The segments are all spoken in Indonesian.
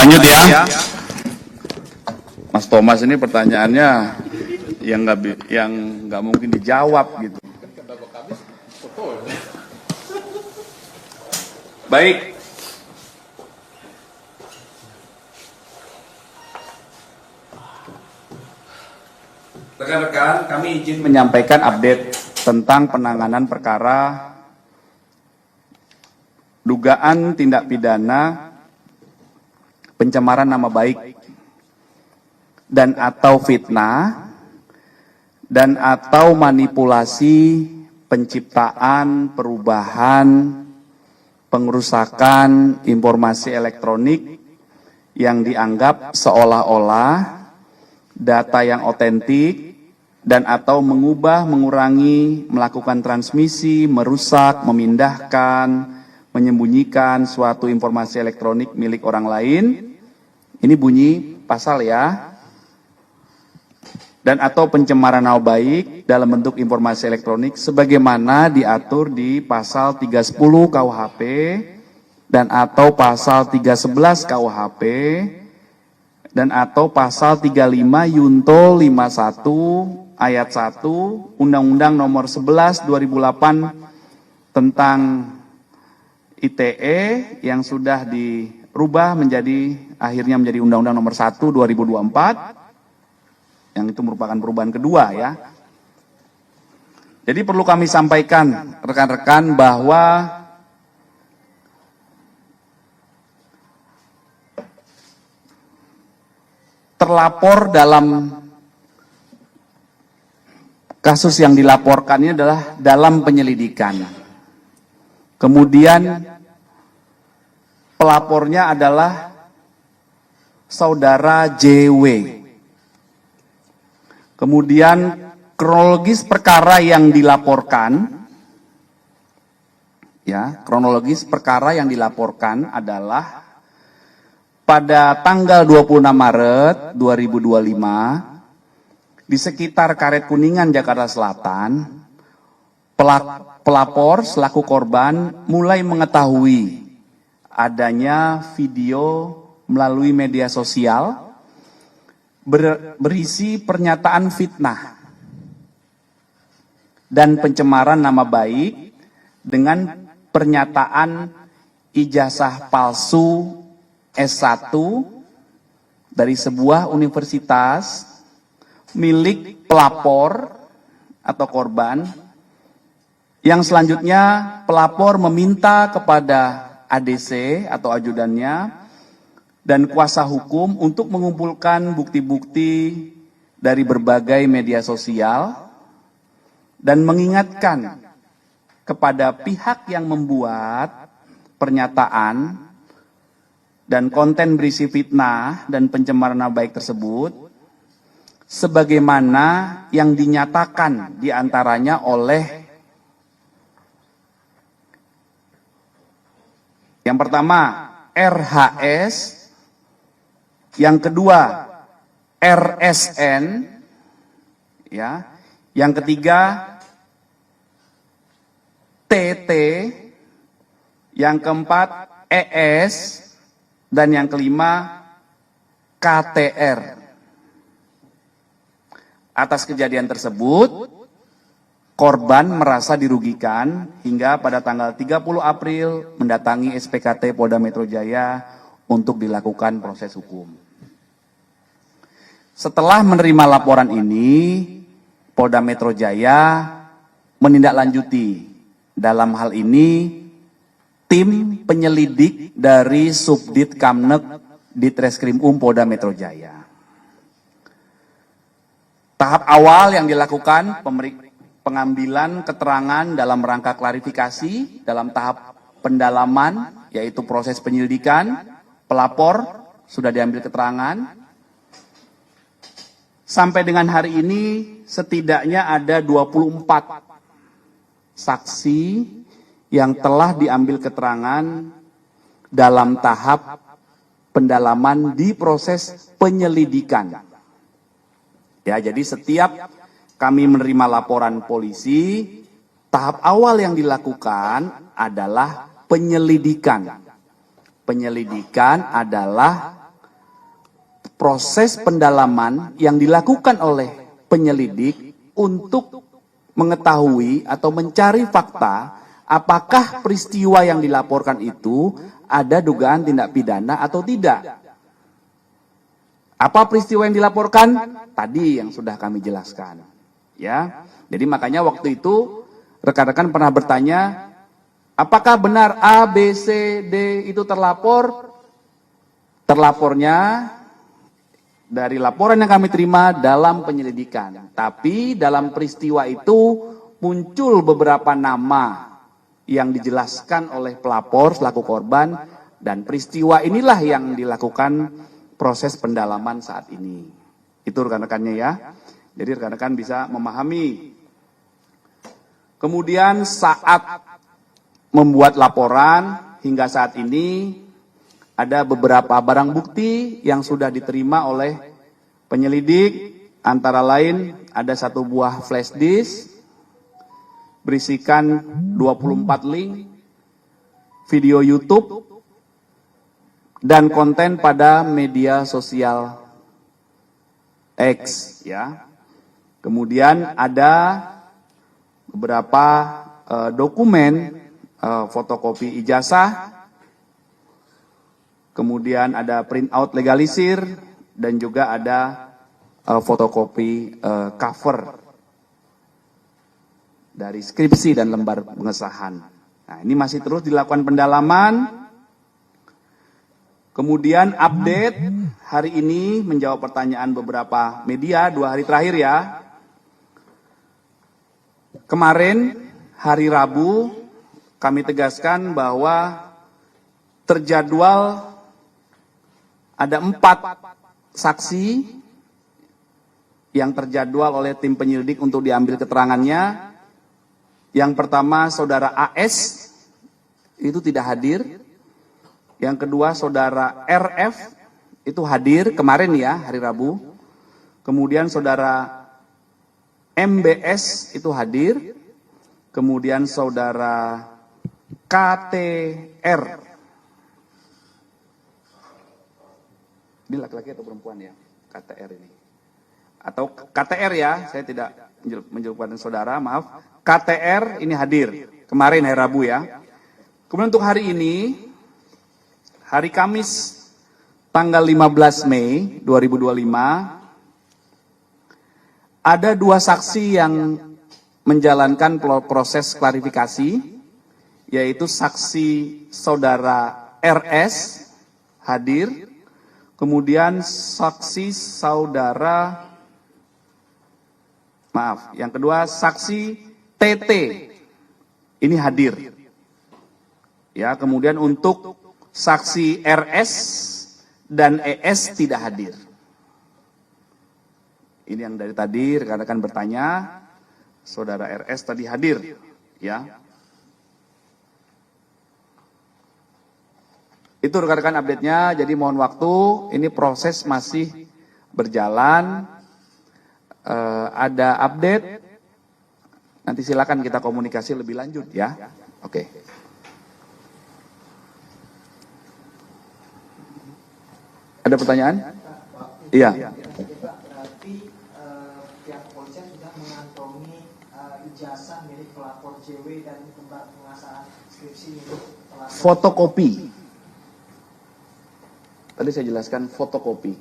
Lanjut ya. Mas Thomas ini pertanyaannya yang nggak mungkin dijawab gitu. Baik. Rekan-rekan, kami izin menyampaikan update tentang penanganan perkara dugaan tindak pidana pencemaran nama baik dan atau fitnah dan atau manipulasi penciptaan, perubahan, pengerusakan informasi elektronik yang dianggap seolah-olah data yang otentik dan atau mengubah, mengurangi, melakukan transmisi, merusak, memindahkan, menyembunyikan suatu informasi elektronik milik orang lain. Ini bunyi pasal ya. Dan atau pencemaran nama baik dalam bentuk informasi elektronik sebagaimana diatur di pasal 310 KUHP dan atau pasal 311 KUHP dan atau pasal 35 Yunto 51 ayat 1 Undang-Undang Nomor 11 2008 tentang ITE yang sudah dirubah akhirnya menjadi Undang-Undang Nomor 1 2024 yang itu merupakan perubahan kedua ya. Jadi perlu kami sampaikan rekan-rekan bahwa terlapor dalam kasus yang dilaporkan ini adalah dalam penyelidikan. Kemudian pelapornya adalah saudara JW. Kemudian kronologis perkara yang dilaporkan, ya, kronologis perkara yang dilaporkan adalah pada tanggal 26 Maret 2025 di sekitar Karet Kuningan, Jakarta Selatan, pelapor selaku korban mulai mengetahui adanya video melalui media sosial berisi pernyataan fitnah dan pencemaran nama baik dengan pernyataan ijazah palsu S1 dari sebuah universitas milik pelapor atau korban, yang selanjutnya pelapor meminta kepada ADC atau ajudannya dan kuasa hukum untuk mengumpulkan bukti-bukti dari berbagai media sosial dan mengingatkan kepada pihak yang membuat pernyataan dan konten berisi fitnah dan pencemaran nama baik tersebut sebagaimana yang dinyatakan diantaranya oleh yang pertama RHS, yang kedua RSN, ya, yang ketiga TT, yang keempat ES, dan yang kelima KTR. Atas kejadian tersebut, korban merasa dirugikan hingga pada tanggal 30 April mendatangi SPKT Polda Metro Jaya untuk dilakukan proses hukum. Setelah menerima laporan ini, Polda Metro Jaya menindaklanjuti. Dalam hal ini, tim penyelidik dari Subdit Kamnek Ditreskrim Polda Metro Jaya. Tahap awal yang dilakukan pengambilan keterangan dalam rangka klarifikasi dalam tahap pendalaman, yaitu proses penyelidikan, pelapor sudah diambil keterangan. Sampai dengan hari ini setidaknya ada 24 saksi yang telah diambil keterangan dalam tahap pendalaman di proses penyelidikan. Ya, jadi setiap kami menerima laporan polisi, tahap awal yang dilakukan adalah penyelidikan. Penyelidikan adalah proses pendalaman yang dilakukan oleh penyelidik untuk mengetahui atau mencari fakta apakah peristiwa yang dilaporkan itu ada dugaan tindak pidana atau tidak. Apa peristiwa yang dilaporkan? Tadi yang sudah kami jelaskan. Ya, jadi makanya waktu itu rekan-rekan pernah bertanya, apakah benar A, B, C, D itu terlapor? Terlapornya dari laporan yang kami terima dalam penyelidikan. Tapi dalam peristiwa itu muncul beberapa nama yang dijelaskan oleh pelapor selaku korban, dan peristiwa inilah yang dilakukan proses pendalaman saat ini. Itu rekan-rekannya ya. Jadi rekan-rekan bisa memahami. Kemudian saat membuat laporan hingga saat ini ada beberapa barang bukti yang sudah diterima oleh penyelidik, antara lain ada satu buah flash disk berisikan 24 link video YouTube dan konten pada media sosial X ya. Kemudian ada beberapa dokumen fotokopi ijazah, kemudian ada printout legalisir, dan juga ada fotokopi cover dari skripsi dan lembar pengesahan. Nah, ini masih terus dilakukan pendalaman. Kemudian update hari ini menjawab pertanyaan beberapa media 2 hari terakhir ya. Kemarin hari Rabu kami tegaskan bahwa terjadwal ada 4 saksi yang terjadwal oleh tim penyelidik untuk diambil keterangannya. Yang pertama saudara AS itu tidak hadir. Yang kedua saudara RF itu hadir kemarin ya, hari Rabu. Kemudian saudara MBS itu hadir. Kemudian saudara KTR. Ini laki-laki atau perempuan ya? KTR ini. Atau KTR ya, saya tidak menjawabkan saudara, maaf. KTR ini hadir kemarin hari Rabu ya. Kemudian untuk hari ini, hari Kamis tanggal 15 Mei 2025, ada 2 saksi yang menjalankan proses klarifikasi, yaitu saksi saudara RS hadir, kemudian saksi saudara, yang kedua saksi TT ini hadir. Ya, kemudian untuk saksi RS dan ES tidak hadir. Ini yang dari tadi rekan-rekan bertanya, saudara RS tadi hadir, ya. Itu rekan-rekan update-nya, jadi mohon waktu, ini proses masih berjalan, ada update, nanti silakan kita komunikasi lebih lanjut ya. Oke. Ada pertanyaan? Iya. Berarti pihak kepolisian sudah mengantongi ijazah milik pelapor JW dan lembar pengasahan skripsi milik pelapor. Fotokopi. Tadi saya jelaskan fotokopi.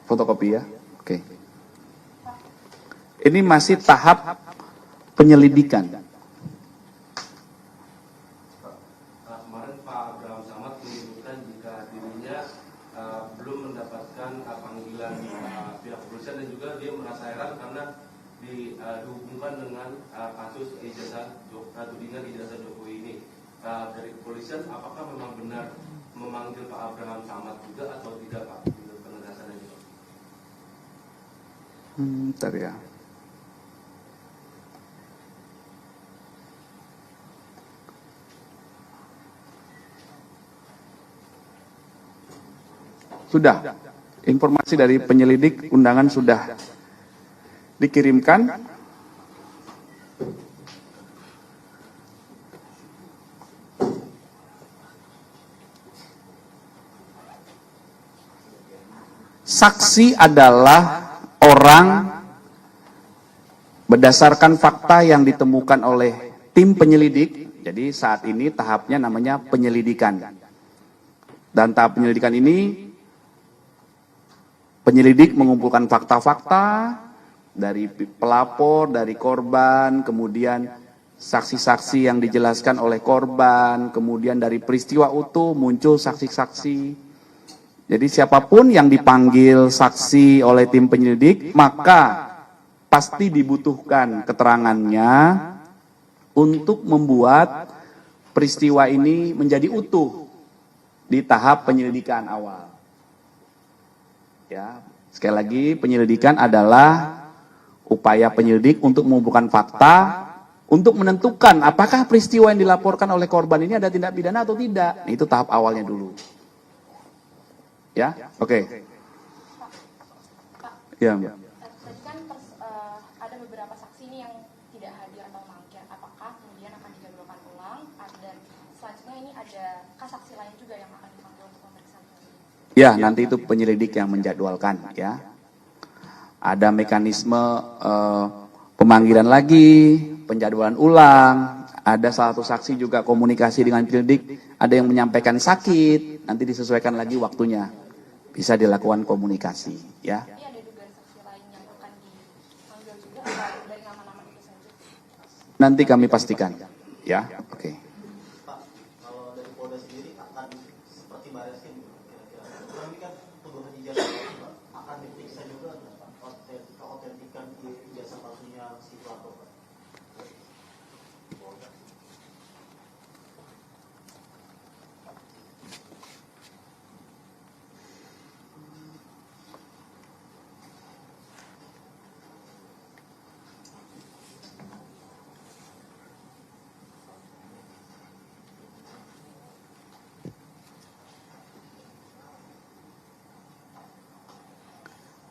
Fotokopi ya. Oke. Ini masih tahap penyelidikan. Kemarin Pak Abraham Samad menyebutkan jika dirinya belum mendapatkan panggilan pihak kepolisian dan juga dia merasa heran karena dihubungkan dengan kasus tudingan ijazah Jokowi ini. Dari kepolisian, apakah memang benar memanggil Pak Abraham Samad juga atau tidak Pak? Penegasannya juga. Bentar ya. Sudah, informasi dari penyelidik undangan sudah dikirimkan. saksi adalah orang berdasarkan fakta yang ditemukan oleh tim penyelidik. Jadi saat ini tahapnya namanya penyelidikan. Dan tahap penyelidikan ini, penyelidik mengumpulkan fakta-fakta dari pelapor, dari korban, kemudian saksi-saksi yang dijelaskan oleh korban, kemudian dari peristiwa utuh muncul saksi-saksi. Jadi siapapun yang dipanggil saksi oleh tim penyelidik, maka pasti dibutuhkan keterangannya untuk membuat peristiwa ini menjadi utuh di tahap penyelidikan awal. Ya, sekali lagi penyelidikan adalah upaya penyelidik untuk mengumpulkan fakta untuk menentukan apakah peristiwa yang dilaporkan oleh korban ini ada tindak pidana atau tidak. Nah, itu tahap awalnya dulu. Ya, oke. Ya, Mbak. Tadi kan ada beberapa saksi ini yang tidak hadir atau mangkir. Apakah kemudian akan dijadwalkan ulang? Dan selanjutnya ini ada saksi lain juga yang akan dipanggil untuk pemeriksaan? Ya, nanti itu penyelidik yang menjadwalkan, ya. Ada mekanisme pemanggilan lagi, penjadwalan ulang, ada salah satu saksi juga komunikasi dengan penyelidik, ada yang menyampaikan sakit, nanti disesuaikan lagi waktunya, bisa dilakukan komunikasi, ya. Ini ada dugaan saksi lain yang akan dipanggil juga atau dari nama-nama itu saja? Nanti kami pastikan, ya, oke. Pak, kalau dari Polda sendiri akan seperti Bareskrim kira-kira. Kami kan tuduhan ijazah palsu, Pak, akan diperiksa juga nggak, Pak, keautentikan ijazah palsunya si pelapor, Pak?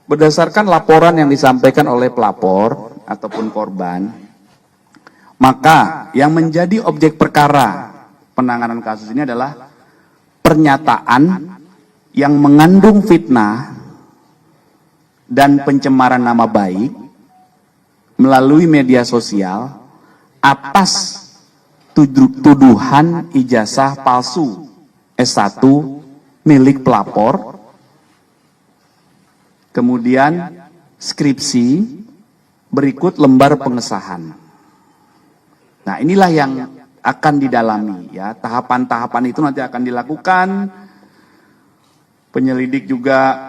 Berdasarkan laporan yang disampaikan oleh pelapor ataupun korban, maka yang menjadi objek perkara penanganan kasus ini adalah pernyataan yang mengandung fitnah dan pencemaran nama baik melalui media sosial atas tuduhan ijazah palsu S1 milik pelapor, kemudian skripsi, berikut lembar pengesahan. Nah, inilah yang akan didalami, ya. Tahapan-tahapan itu nanti akan dilakukan. Penyelidik juga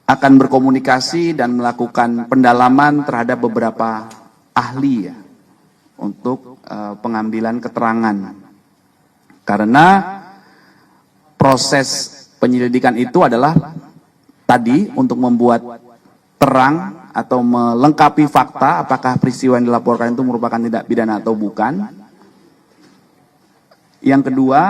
akan berkomunikasi dan melakukan pendalaman terhadap beberapa ahli, ya, untuk pengambilan keterangan. Karena proses penyelidikan itu adalah tadi untuk membuat terang atau melengkapi fakta apakah peristiwa yang dilaporkan itu merupakan tindak pidana atau bukan. Yang kedua,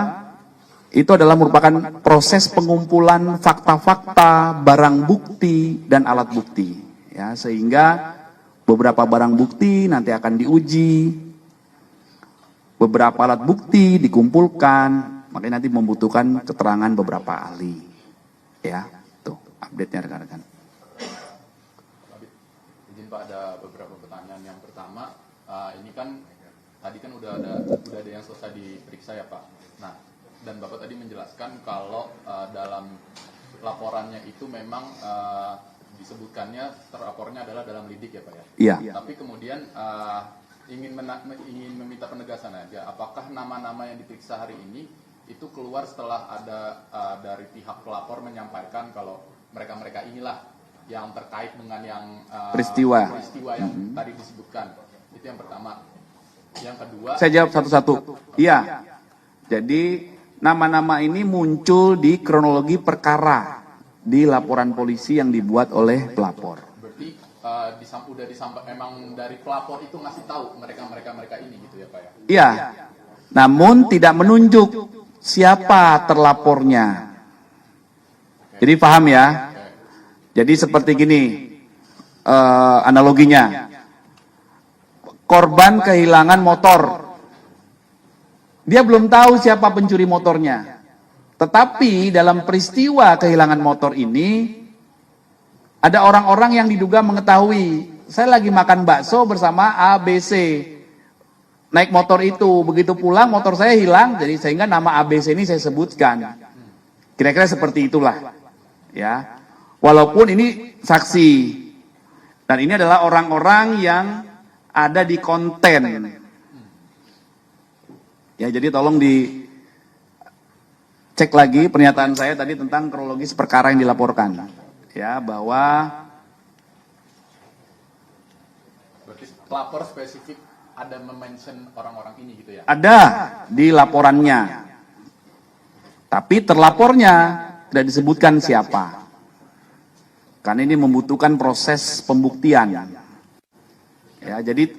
itu adalah merupakan proses pengumpulan fakta-fakta, barang bukti, dan alat bukti. Ya, sehingga beberapa barang bukti nanti akan diuji, beberapa alat bukti dikumpulkan, makanya nanti membutuhkan keterangan beberapa ahli. Ya, tuh update-nya rekan-rekan. Izin Pak, ada beberapa pertanyaan. Yang pertama, ini kan tadi kan udah ada yang selesai diperiksa ya Pak. Nah, dan Bapak tadi menjelaskan kalau dalam laporannya itu memang disebutkannya terapornya adalah dalam lidik ya Pak ya. Iya. Tapi kemudian ingin meminta penegasan aja, apakah nama-nama yang diperiksa hari ini itu keluar setelah ada dari pihak pelapor menyampaikan kalau mereka inilah yang terkait dengan yang peristiwa yang tadi disebutkan. Itu yang pertama. Yang kedua, saya jawab satu-satu. Iya. Jadi nama-nama ini muncul di kronologi perkara di laporan polisi yang dibuat oleh pelapor. Berarti udah disampaikan memang dari pelapor itu ngasih tahu mereka ini gitu ya Pak ya? Iya. Namun tidak menunjuk siapa terlapornya. Jadi paham ya? Jadi seperti gini analoginya. Korban kehilangan motor. Dia belum tahu siapa pencuri motornya. Tetapi dalam peristiwa kehilangan motor ini, ada orang-orang yang diduga mengetahui, saya lagi makan bakso bersama ABC. Naik motor itu, begitu pulang motor saya hilang, jadi sehingga nama ABC ini saya sebutkan. Kira-kira seperti itulah. Ya. Walaupun ini saksi. Dan ini adalah orang-orang yang ada di konten. Ya, jadi tolong cek lagi pernyataan saya tadi tentang kronologis perkara yang dilaporkan, ya, bahwa Berarti pelapor spesifik ada mention orang-orang ini gitu ya? ada di laporannya, tapi terlapornya tidak disebutkan siapa, karena ini membutuhkan proses pembuktian. Ya, jadi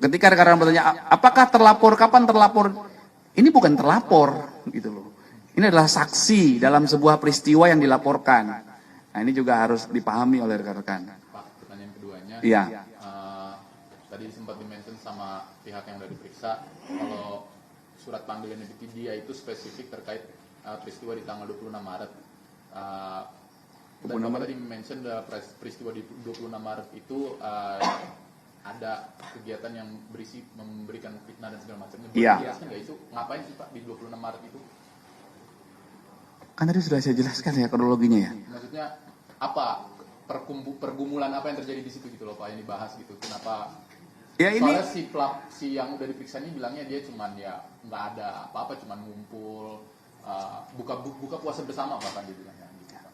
ketika rekan-rekan bertanya, apakah terlapor, kapan terlapor? Ini bukan terlapor, gitu loh. Ini adalah saksi dalam sebuah peristiwa yang dilaporkan. Nah, ini juga harus dipahami oleh rekan-rekan. Pak, pertanyaan keduanya. Iya. Tadi sempat dimention sama pihak yang sudah diperiksa, kalau surat panggilan dia itu spesifik terkait peristiwa di tanggal 26 Maret. Dan Bapak tadi mention peristiwa di 26 Maret itu ada kegiatan yang berisi memberikan fitnah dan segala macamnya. Iya. Jelaskan nggak itu? Ngapain sih Pak di 26 Maret itu? Kan tadi sudah saya jelaskan ya kronologinya ya. Maksudnya apa pergumulan apa yang terjadi di situ gitu loh Pak, yang dibahas gitu. Kenapa? Ya ini Soalnya si yang udah diperiksa ini bilangnya dia cuman ya nggak ada apa-apa, cuman ngumpul buka puasa bersama bahkan dia bilangnya gitu, Pak.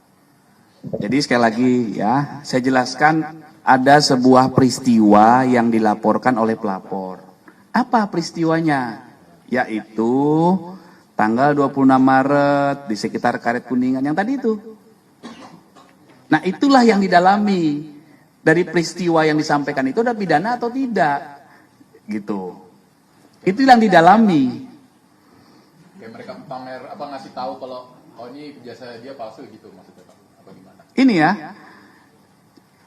Jadi sekali lagi ya, saya jelaskan ada sebuah peristiwa yang dilaporkan oleh pelapor. Apa peristiwanya? Yaitu tanggal 26 Maret di sekitar Karet Kuningan yang tadi itu. Nah, itulah yang didalami dari peristiwa yang disampaikan itu, ada pidana atau tidak. Gitu. Itu yang didalami. Kayak mereka pamer apa ngasih tahu kalau ini jasa dia palsu gitu maksudnya Pak. Apa gimana? Ini ya.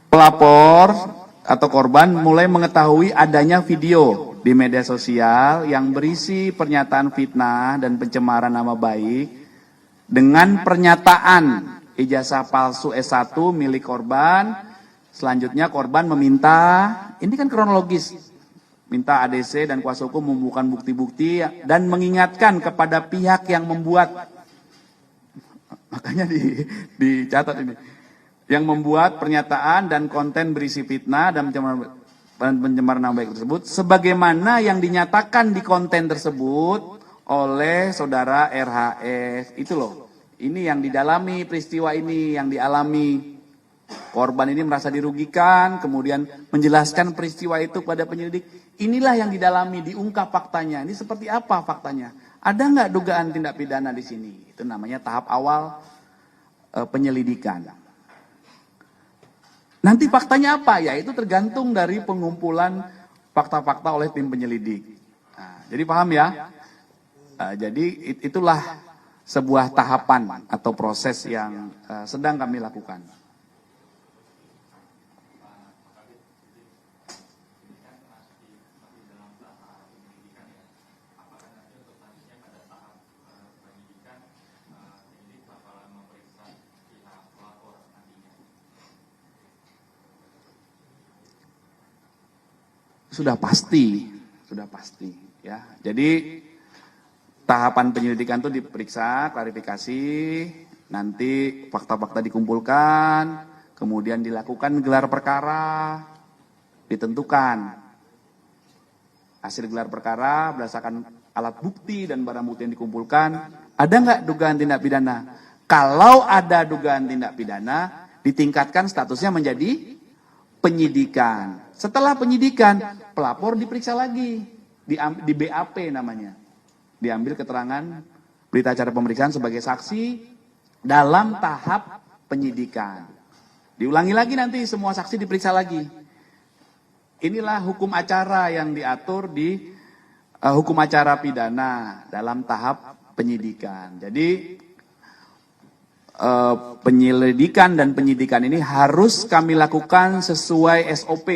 Pelapor atau korban mulai mengetahui adanya video di media sosial yang berisi pernyataan fitnah dan pencemaran nama baik dengan pernyataan ijazah palsu S1 milik korban. Selanjutnya korban meminta, ini kan kronologis, minta ADC dan kuasa hukum membuka bukti-bukti dan mengingatkan kepada pihak yang membuat, makanya dicatat ini, yang membuat pernyataan dan konten berisi fitnah dan pencemaran nama baik tersebut, sebagaimana yang dinyatakan di konten tersebut oleh saudara RHS. Itu loh, ini yang didalami peristiwa ini, yang dialami. Korban ini merasa dirugikan, kemudian menjelaskan peristiwa itu kepada penyelidik. Inilah yang didalami, diungkap faktanya. Ini seperti apa faktanya? Ada nggak dugaan tindak pidana di sini? Itu namanya tahap awal penyelidikan. Nanti faktanya apa? Ya itu tergantung dari pengumpulan fakta-fakta oleh tim penyelidik. Nah, jadi paham ya? Jadi itulah sebuah tahapan atau proses yang sedang kami lakukan. Sudah pasti ya. Jadi tahapan penyelidikan itu diperiksa, klarifikasi, nanti fakta-fakta dikumpulkan, kemudian dilakukan gelar perkara, ditentukan hasil gelar perkara berdasarkan alat bukti dan barang bukti yang dikumpulkan, ada nggak dugaan tindak pidana? Kalau ada dugaan tindak pidana, ditingkatkan statusnya menjadi penyidikan. Setelah penyidikan, pelapor diperiksa lagi, di BAP namanya. Diambil keterangan berita acara pemeriksaan sebagai saksi dalam tahap penyidikan. Diulangi lagi nanti semua saksi diperiksa lagi. Inilah hukum acara yang diatur di hukum acara pidana dalam tahap penyidikan. Jadi penyelidikan dan penyidikan ini harus kami lakukan sesuai SOP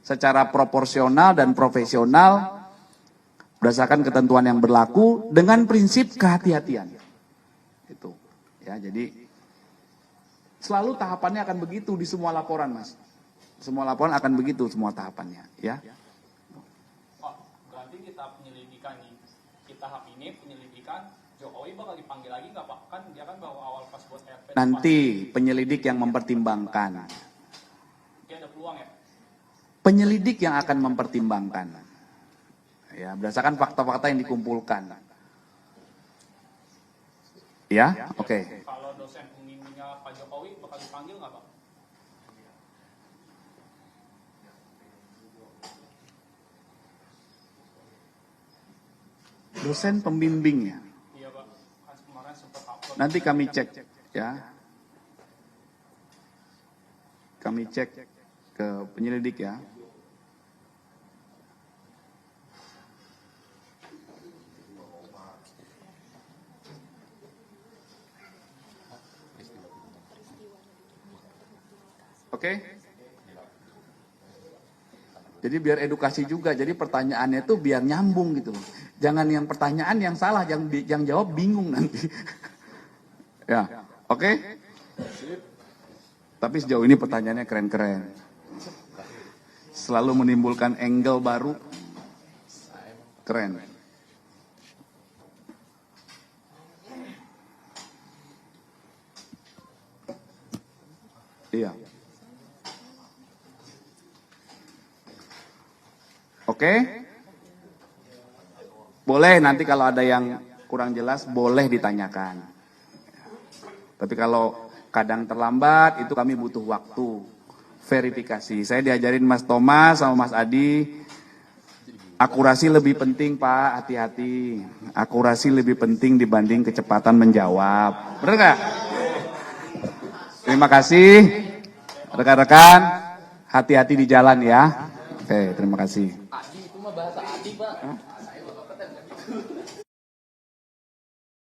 secara proporsional dan profesional berdasarkan ketentuan yang berlaku dengan prinsip kehati-hatian. Ya, jadi selalu tahapannya akan begitu di semua laporan, Mas. Semua laporan akan begitu semua tahapannya, ya. Pak, berarti kita penyelidikan nih, kita tahap ini penyelidikan, Jokowi bakal dipanggil lagi nggak Pak? Kan dia kan baru awal pas buat RP. Nanti penyelidik yang mempertimbangkan. Dia ada peluang ya? Penyelidik yang akan mempertimbangkan. Ya, berdasarkan fakta-fakta yang dikumpulkan. Ya, oke. Kalau dosen pembimbingnya Pak Jokowi bakal dipanggil nggak Pak? Dosen pembimbingnya. Iya Pak, kan kemarin sempat upload. Nanti kami cek, ya. Kami cek ke penyelidik ya. Oke? Jadi biar edukasi juga. Jadi pertanyaannya itu biar nyambung gitu. Jangan yang pertanyaan yang salah, yang jawab bingung nanti. Ya, oke? Tapi sejauh ini pertanyaannya keren-keren. Selalu menimbulkan angle baru. Keren. Iya. Oke? Boleh nanti kalau ada yang kurang jelas boleh ditanyakan. Tapi kalau kadang terlambat itu kami butuh waktu verifikasi. Saya diajarin Mas Thomas sama Mas Adi, akurasi lebih penting Pak, hati-hati. Akurasi lebih penting dibanding kecepatan menjawab. Benar nggak? Terima kasih rekan-rekan, hati-hati di jalan ya. Oke, terima kasih. Adi itu mah bahasa Adi, Pak.